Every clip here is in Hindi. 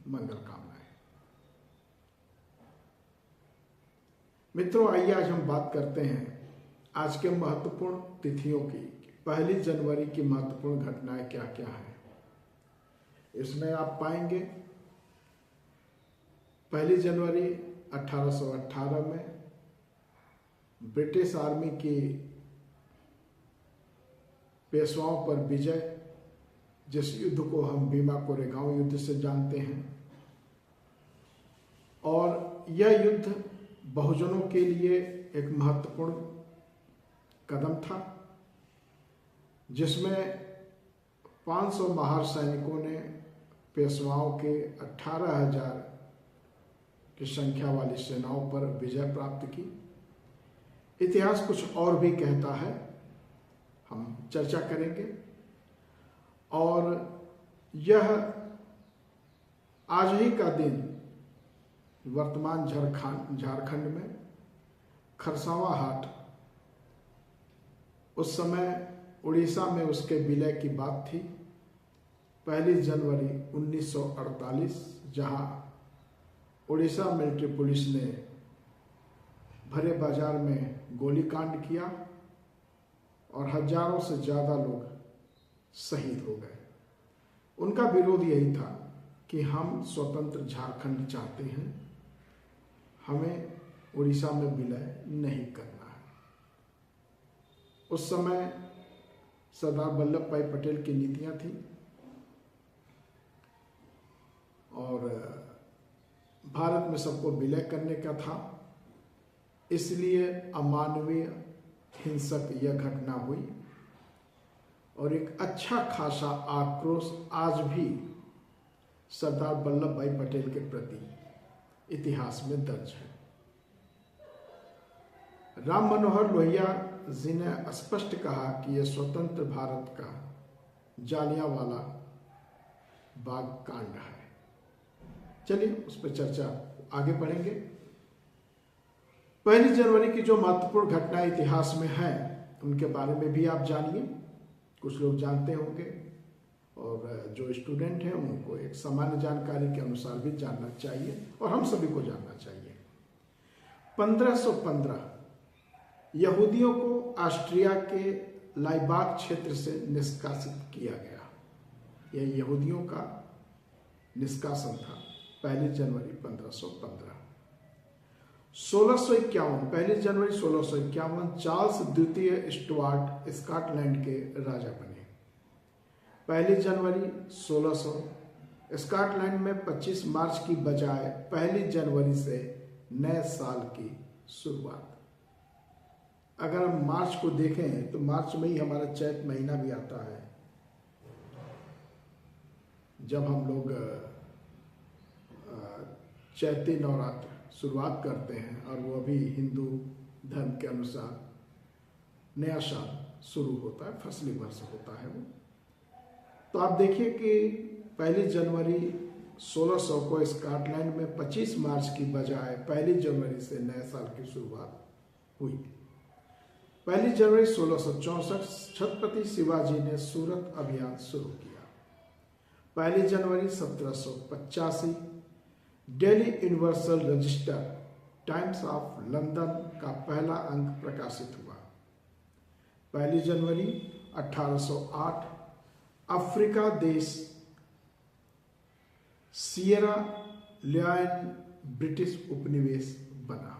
मंगल कामनाएं। मित्रों, आइए आज हम बात करते हैं आज के महत्वपूर्ण तिथियों की। 1 जनवरी की महत्वपूर्ण घटनाएं क्या क्या हैं। इसमें आप पाएंगे 1 जनवरी 1818 में ब्रिटिश आर्मी की पेशवाओं पर विजय, जिस युद्ध को हम भीमा कोरेगांव युद्ध से जानते हैं। और यह युद्ध बहुजनों के लिए एक महत्वपूर्ण कदम था, जिसमें 500 महार सैनिकों ने पेशवाओं के 18,000 की संख्या वाली सेनाओं पर विजय प्राप्त की। इतिहास कुछ और भी कहता है, हम चर्चा करेंगे। और यह आज ही का दिन वर्तमान झारखंड में खरसावां हाट, उस समय उड़ीसा में उसके विलय की बात थी। 1 जनवरी 1948, जहां उड़ीसा मिलिट्री पुलिस ने भरे बाजार में गोलीकांड किया और हजारों से ज्यादा लोग शहीद हो गए। उनका विरोध यही था कि हम स्वतंत्र झारखंड चाहते हैं, हमें उड़ीसा में विलय नहीं करना है। उस समय सरदार वल्लभ भाई पटेल की नीतियां थी और भारत में सबको विलय करने का था। इसलिए अमानवीय हिंसक यह घटना हुई और एक अच्छा खासा आक्रोश आज भी सरदार वल्लभ भाई पटेल के प्रति इतिहास में दर्ज है। राम मनोहर लोहिया जी ने स्पष्ट कहा कि यह स्वतंत्र भारत का जालियांवाला बाग कांड है। चलिए उस पर चर्चा आगे बढ़ेंगे। 1 जनवरी की जो महत्वपूर्ण घटना इतिहास में है, उनके बारे में भी आप जानिए। कुछ लोग जानते होंगे और जो स्टूडेंट हैं उनको एक सामान्य जानकारी के अनुसार भी जानना चाहिए और हम सभी को जानना चाहिए। 1515 यहूदियों को ऑस्ट्रिया के लाइबाग क्षेत्र से निष्कासित किया गया। यह यहूदियों का निष्कासन था 1 जनवरी 1515। 1651 1 जनवरी 1651 चार्ल्स द्वितीय स्टुअर्ट स्कॉटलैंड के राजा बने। 1 जनवरी 1600 स्कॉटलैंड में 25 मार्च की बजाय 1 जनवरी से नए साल की शुरुआत। अगर हम मार्च को देखें तो मार्च में ही हमारा चैत महीना भी आता है, जब हम लोग चैती नवरात्र शुरुआत करते हैं और वो अभी हिंदू धर्म के अनुसार नया साल शुरू होता है, फसली वर्ष होता है वो। तो आप देखिए कि 1 जनवरी 1600 को स्कॉटलैंड में 25 मार्च की बजाय 1 जनवरी से नए साल की शुरुआत हुई। 1 जनवरी 1664 छत्रपति शिवाजी ने सूरत अभियान शुरू किया। 1 जनवरी 1785 daily universal register times of London का पहला अंक प्रकाशित हुआ। 1 जनवरी 1808 अफ्रीका देश सिएरा लियोन ब्रिटिश उपनिवेश बना।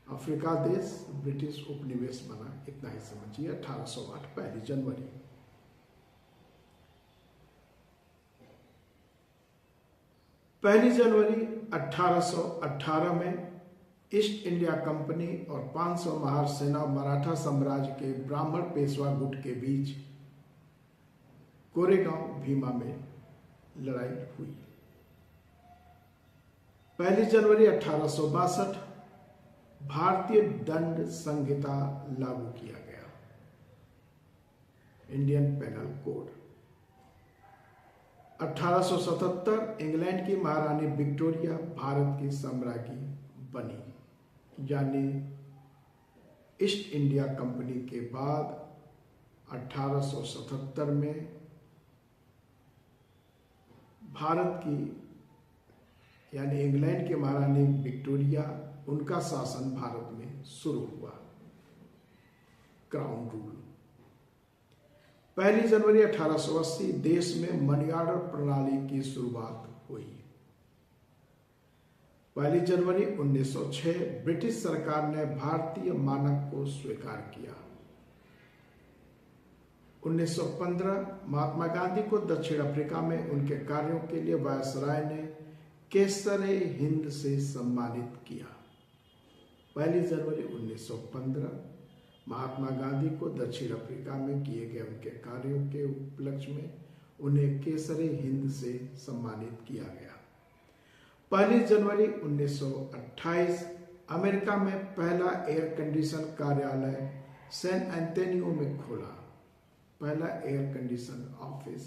अफ्रीका देश ब्रिटिश उपनिवेश बना, इतना ही समझिए। 1808 1 जनवरी। 1 जनवरी 1818 में ईस्ट इंडिया कंपनी और 500 महार सेना मराठा साम्राज्य के ब्राह्मण पेशवा गुट के बीच कोरेगांव भीमा में लड़ाई हुई। 1 जनवरी 1862 भारतीय दंड संहिता लागू किया गया, इंडियन पेनल कोड। 1877 इंग्लैंड की महारानी विक्टोरिया भारत की साम्राज्ञी बनी, यानी ईस्ट इंडिया कंपनी के बाद 1877 में भारत की यानी इंग्लैंड की महारानी विक्टोरिया, उनका शासन भारत में शुरू हुआ, क्राउन रूल। 1 जनवरी 1880 देश में मनी ऑर्डर प्रणाली की शुरुआत हुई। 1 जनवरी 1906 ब्रिटिश सरकार ने भारतीय मानक को स्वीकार किया। 1915 महात्मा गांधी को दक्षिण अफ्रीका में उनके कार्यों के लिए वायसराय ने केसरे हिंद से सम्मानित किया। 1 जनवरी 1915 महात्मा गांधी को दक्षिण अफ्रीका में किए गए उनके कार्यों के उपलक्ष्य में उन्हें केसरे हिंद से सम्मानित किया गया। 1 जनवरी 1928 अमेरिका में पहला एयर कंडीशन कार्यालय सैन एंटोनियो में खोला। पहला एयर कंडीशन ऑफिस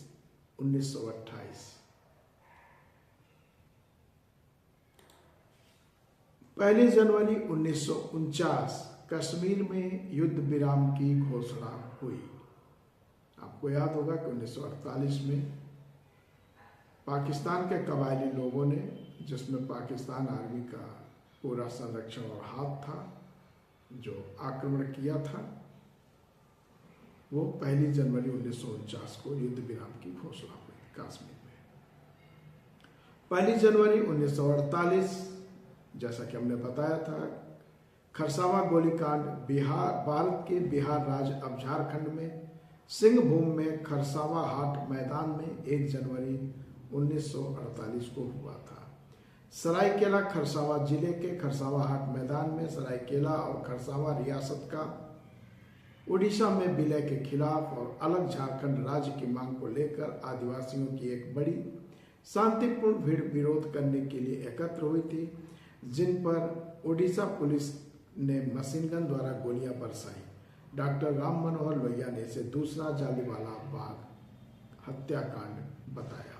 1928। 1 जनवरी 1949 कश्मीर में युद्ध विराम की घोषणा हुई। आपको याद होगा कि 1948 में पाकिस्तान के कबायली लोगों ने, जिसमें पाकिस्तान आर्मी का पूरा संरक्षण और हाथ था, जो आक्रमण किया था, वो 1 जनवरी 1949 को युद्ध विराम की घोषणा हुई कश्मीर में। 1 जनवरी 1948 जैसा कि हमने बताया था, खरसावा गोलीकांड भारत के बिहार राज्य अब झारखंड में सिंहभूम में खरसावा हाट मैदान में 1 जनवरी 1948 को हुआ था। सरायकेला खरसावा जिले के खरसावा हाट मैदान में सरायकेला और खरसावा रियासत का उड़ीसा में विलय के खिलाफ और अलग झारखंड राज्य की मांग को लेकर आदिवासियों की एक बड़ी शांतिपूर्ण भीड़ विरोध करने के लिए एकत्र हुई थी, जिन पर उड़ीसा पुलिस ने मशीन गन द्वारा गोलियां बरसाई। डॉक्टर राम मनोहर लोहिया ने इसे दूसरा जालियांवाला बाग हत्याकांड बताया।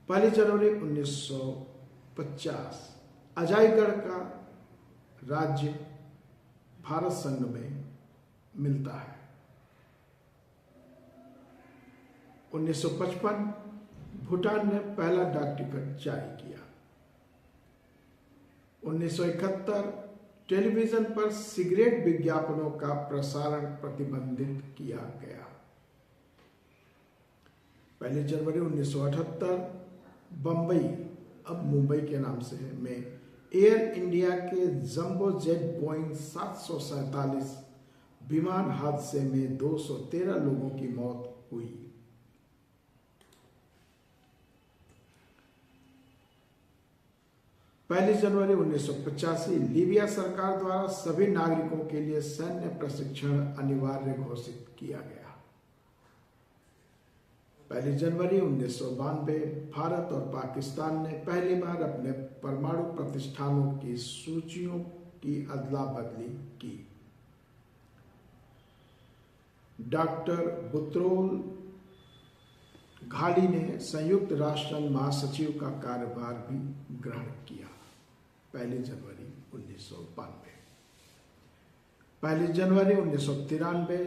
1 जनवरी 1950 अजाईगढ़ का राज्य भारत संघ में मिलता है। 1955 भूटान ने पहला डाक टिकट जारी किया। 1971 टेलीविजन पर सिगरेट विज्ञापनों का प्रसारण प्रतिबंधित किया गया। 1 जनवरी 1978 बंबई, अब मुंबई के नाम से है, में एयर इंडिया के जंबो जेट बोइंग 747 विमान हादसे में 213 लोगों की मौत हुई। 1 जनवरी 1985 लीबिया सरकार द्वारा सभी नागरिकों के लिए सैन्य प्रशिक्षण अनिवार्य घोषित किया गया। 1 जनवरी 1992 भारत और पाकिस्तान ने पहली बार अपने परमाणु प्रतिष्ठानों की सूचियों की अदला बदली की। डॉक्टर बुत्रोल घाली ने संयुक्त राष्ट्र महासचिव का कार्यभार भी ग्रहण किया। 1 जनवरी 1992। 1 जनवरी 1993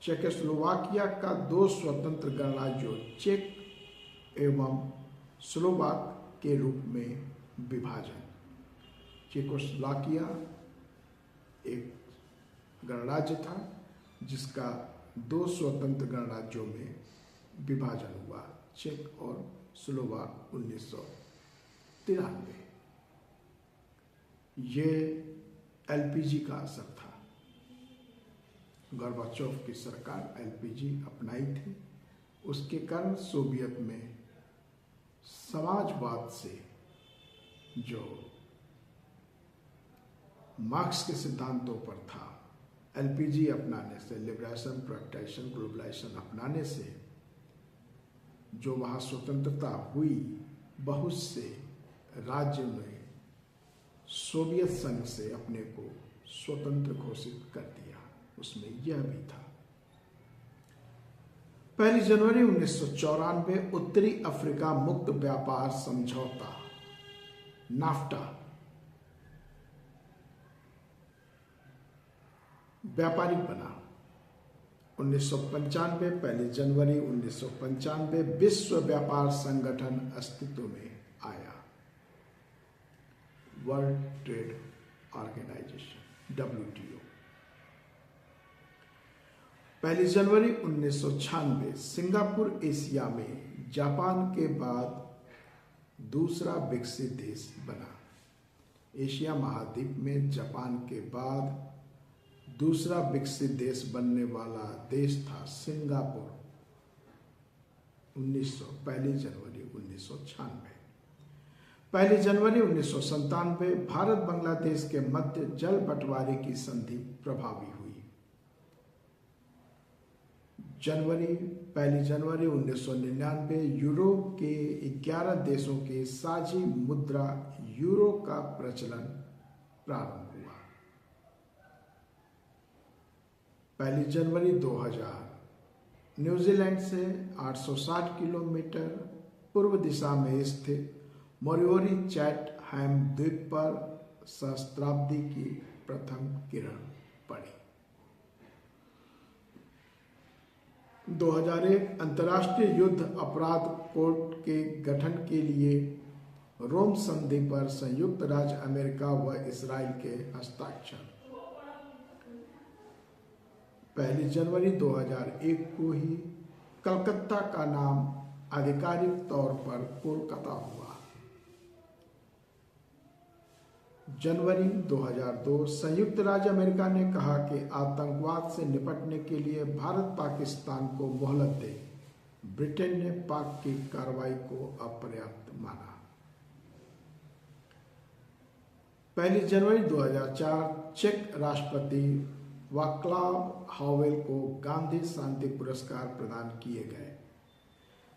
चेकोस्लोवाकिया का 2 स्वतंत्र गणराज्यों चेक एवं स्लोवाक के रूप में विभाजन। चेकोस्लोवाकिया एक गणराज्य था जिसका 2 स्वतंत्र गणराज्यों में विभाजन हुआ, चेक और स्लोवाक 1993। ये एलपीजी का असर था। गोर्बाचोव की सरकार एलपीजी अपनाई थी, उसके कारण सोवियत में समाजवाद से जो मार्क्स के सिद्धांतों पर था, एलपीजी अपनाने से, लिबरेशन, प्राइवेटाइजेशन, ग्लोबलाइजेशन अपनाने से जो वहाँ स्वतंत्रता हुई, बहुत से राज्यों ने सोवियत संघ से अपने को स्वतंत्र घोषित कर दिया, उसमें यह भी था। 1 जनवरी 1994 उत्तरी अफ्रीका मुक्त व्यापार समझौता नाफ्टा व्यापारिक बना। 1995 1 जनवरी 1995 विश्व व्यापार संगठन अस्तित्व में आया, वर्ल्ड ट्रेड ऑर्गेनाइजेशन WTO। 1 जनवरी 1996 सिंगापुर एशिया में जापान के बाद दूसरा विकसित देश बना। एशिया महाद्वीप में जापान के बाद दूसरा विकसित देश बनने वाला देश था सिंगापुर। 1 जनवरी 1996। 1 जनवरी 1997 भारत बांग्लादेश के मध्य जल बंटवारे की संधि प्रभावी हुई। 1 जनवरी 1999 यूरोप के 11 देशों के साझी मुद्रा यूरो का प्रचलन प्रारंभ हुआ। 1 जनवरी 2000 न्यूजीलैंड से 860 किलोमीटर पूर्व दिशा में स्थित मोरिओरी चैटहैम द्वीप पर सहस्त्राब्दी की प्रथम किरण पड़ी। 2001 अंतर्राष्ट्रीय युद्ध अपराध कोर्ट के गठन के लिए रोम संधि पर संयुक्त राज्य अमेरिका व इस्राएल के हस्ताक्षर। 1 जनवरी 2001 को ही कलकत्ता का नाम आधिकारिक तौर पर कोलकाता हुआ। जनवरी 2002 संयुक्त राज्य अमेरिका ने कहा कि आतंकवाद से निपटने के लिए भारत पाकिस्तान को मोहलत दे। ब्रिटेन ने पाक की कार्रवाई को अपर्याप्त माना। 1 जनवरी 2004 चेक राष्ट्रपति वाक्लाव हावेल को गांधी शांति पुरस्कार प्रदान किए गए।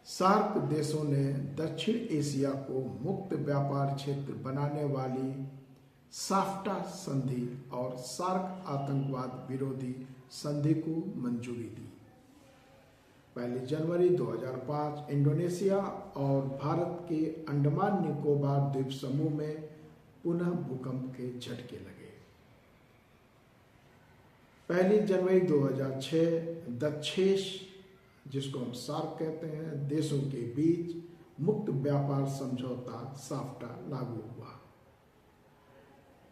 सार्क देशों ने दक्षिण एशिया को मुक्त व्यापार क्षेत्र बनाने वाली साफ्टा संधि और सार्क आतंकवाद विरोधी संधि को मंजूरी दी। 1 जनवरी 2005 इंडोनेशिया और भारत के अंडमान निकोबार द्वीप समूह में पुनः भूकंप के झटके लगे। 1 जनवरी 2006 दक्षेश, जिसको हम सार्क कहते हैं, देशों के बीच मुक्त व्यापार समझौता साफ्टा लागू हुआ।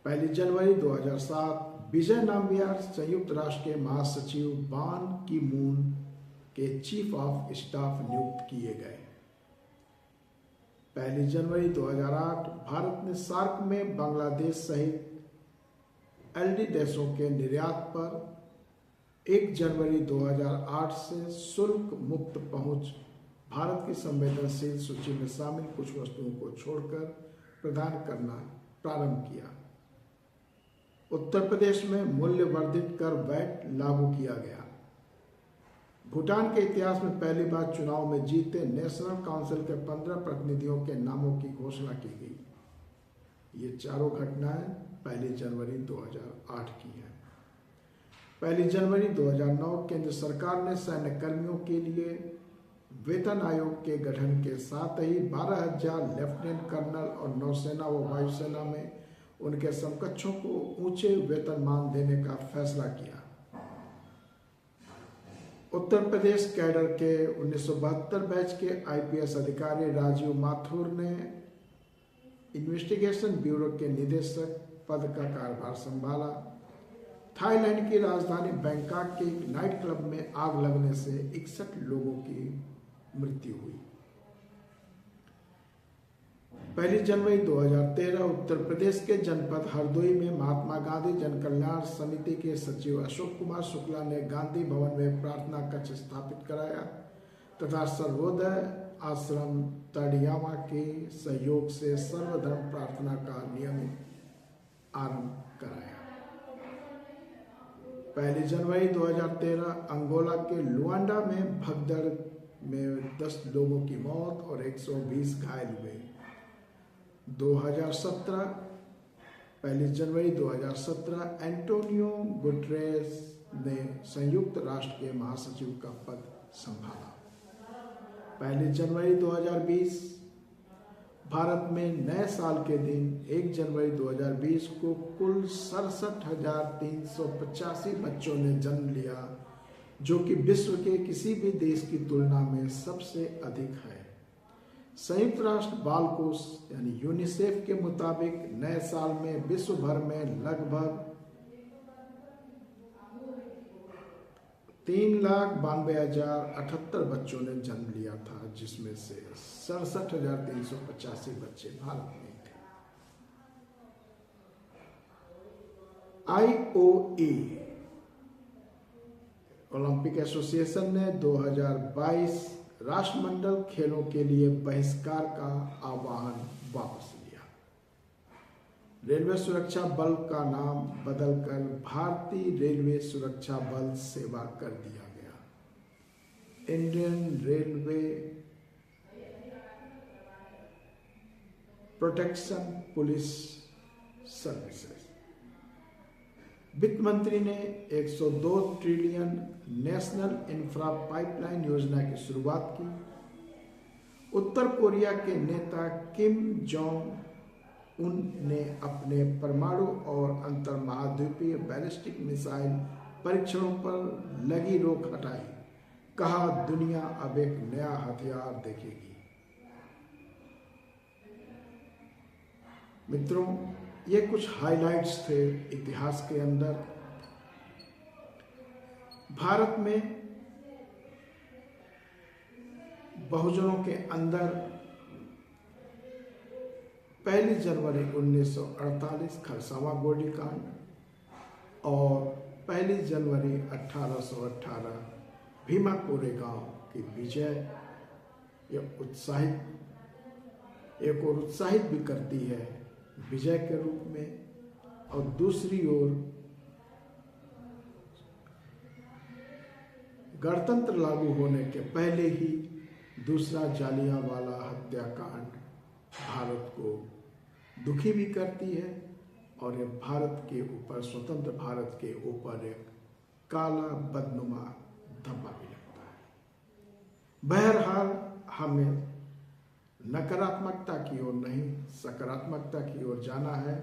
1 जनवरी 2007 विजय नाम्बियार संयुक्त राष्ट्र के महासचिव बान की मून के चीफ ऑफ स्टाफ नियुक्त किए गए। 1 जनवरी 2008 भारत ने सार्क में बांग्लादेश सहित LD देशों के निर्यात पर 1 जनवरी 2008 से शुल्क मुक्त पहुंच भारत की संवेदनशील सूची में शामिल कुछ वस्तुओं को छोड़कर प्रदान करना प्रारंभ किया। उत्तर प्रदेश में मूल्य वर्धित कर वैट लागू किया गया। भूटान के इतिहास में पहली बार चुनाव में जीते नेशनल काउंसिल के 15 प्रतिनिधियों के नामों की घोषणा की गई। ये चारों घटनाएं 1 जनवरी 2008 की हैं। 1 जनवरी 2009 केंद्र सरकार ने सैन्य कर्मियों के लिए वेतन आयोग के गठन के साथ ही 12,000 लेफ्टिनेंट कर्नल और नौसेना व वायुसेना में उनके समकक्षों को ऊंचे वेतनमान देने का फैसला किया। उत्तर प्रदेश कैडर के 1972 बैच के IPS अधिकारी राजीव माथुर ने इन्वेस्टिगेशन ब्यूरो के निदेशक पद का कार्यभार संभाला। थाईलैंड की राजधानी बैंकॉक के एक नाइट क्लब में आग लगने से 61 लोगों की मृत्यु हुई। 1 जनवरी 2013 उत्तर प्रदेश के जनपद हरदोई में महात्मा गांधी जन कल्याण समिति के सचिव अशोक कुमार शुक्ला ने गांधी भवन में प्रार्थना कक्ष स्थापित कराया तथा सर्वोदय आश्रम तड़ियावा के सहयोग से सर्वधर्म प्रार्थना का नियमित आरंभ कराया। 1 जनवरी 2013 अंगोला के लुआंडा में भगदड़ में 10 लोगों की मौत और 120 घायल हुए। 2017 1 जनवरी 2017 एंटोनियो गुटेरेस ने संयुक्त राष्ट्र के महासचिव का पद संभाला। 1 जनवरी 2020 भारत में नए साल के दिन 1 जनवरी 2020 को कुल 67,385 बच्चों ने जन्म लिया, जो कि विश्व के किसी भी देश की तुलना में सबसे अधिक है। संयुक्त राष्ट्र बाल कोष यानी यूनिसेफ के मुताबिक नए साल में विश्व भर में लगभग 3,92,078 बच्चों ने जन्म लिया था, जिसमें से 67,385 बच्चे भारत में थे। IOA ओलंपिक एसोसिएशन ने 2022 राष्ट्रमंडल खेलों के लिए बहिष्कार का आह्वान वापस लिया। रेलवे सुरक्षा बल का नाम बदलकर भारतीय रेलवे सुरक्षा बल सेवा कर दिया गया। Indian railway protection police services. वित्त मंत्री ने 102 ट्रिलियन नेशनल इंफ्रा पाइपलाइन योजना की शुरुआत की। उत्तर कोरिया के नेता किम जोंग उन ने अपने परमाणु और अंतर्महाद्वीपीय बैलिस्टिक मिसाइल परीक्षणों पर लगी रोक हटाई। कहा, दुनिया अब एक नया हथियार देखेगी। मित्रों, ये कुछ हाइलाइट्स थे इतिहास के अंदर। भारत में बहुजनों के अंदर 1 जनवरी 1948 खरसावां गोलीकांड और 1 जनवरी 1818 भीमा कोरेगांव की विजय एक और उत्साहित भी करती है विजय के रूप में, और दूसरी ओर गणतंत्र लागू होने के पहले ही दूसरा जालियांवाला हत्याकांड भारत को दुखी भी करती है और ये भारत के ऊपर, स्वतंत्र भारत के ऊपर एक काला बदनुमा धब्बा भी लगता है। बहरहाल हमें नकारात्मकता की ओर नहीं, सकारात्मकता की ओर जाना है।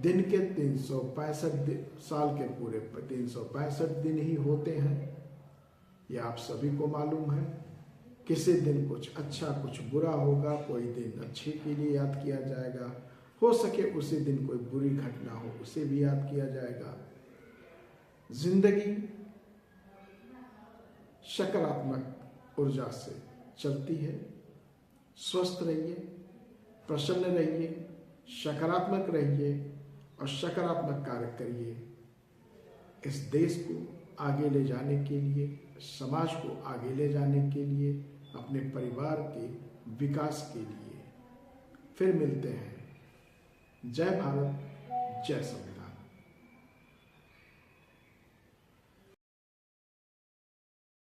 दिन के 365 साल के पूरे 365 दिन ही होते हैं, ये आप सभी को मालूम है। किसी दिन कुछ अच्छा कुछ बुरा होगा, कोई दिन अच्छे के लिए याद किया जाएगा, हो सके उसी दिन कोई बुरी घटना हो उसे भी याद किया जाएगा। जिंदगी सकारात्मक ऊर्जा से चलती है। स्वस्थ रहिए, प्रसन्न रहिए, सकारात्मक रहिए और सकारात्मक कार्य करिए। इस देश को आगे ले जाने के लिए, समाज को आगे ले जाने के लिए, अपने परिवार के विकास के लिए। फिर मिलते हैं। जय भारत, जय संविधान।